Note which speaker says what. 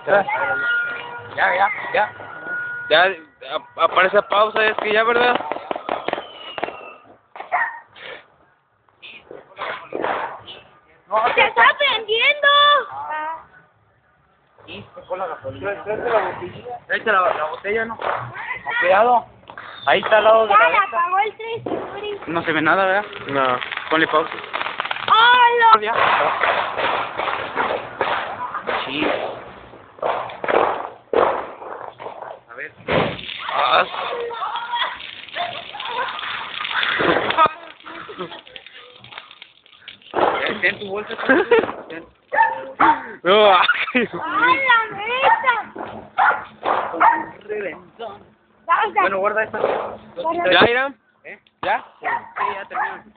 Speaker 1: Ya.
Speaker 2: Ya aparece pausa, es que ya, ¿verdad?
Speaker 3: ¡Se está prendiendo!
Speaker 1: Y se fue la gasolina.
Speaker 2: Tráete la botella.
Speaker 1: Tráete la botella, ¿no? Cuidado. Ahí está al lado de
Speaker 3: Ya
Speaker 1: la
Speaker 3: la
Speaker 1: esta.
Speaker 3: apagó el 3, Yuri.
Speaker 1: No se ve nada, ¿verdad?
Speaker 2: No.
Speaker 1: Ponle pausa.
Speaker 3: ¡Hola!
Speaker 1: Ya. Sí. A ver.
Speaker 2: Ah.
Speaker 1: Ten tu bolsa. Ten.
Speaker 2: No.
Speaker 3: ¡A la mesa!
Speaker 1: Reventón.
Speaker 3: Vamos a...
Speaker 1: Bueno, guarda esta.
Speaker 2: ¿Ya, Irán?
Speaker 1: ¿Eh?
Speaker 2: ¿Ya?
Speaker 1: Sí, ya terminó.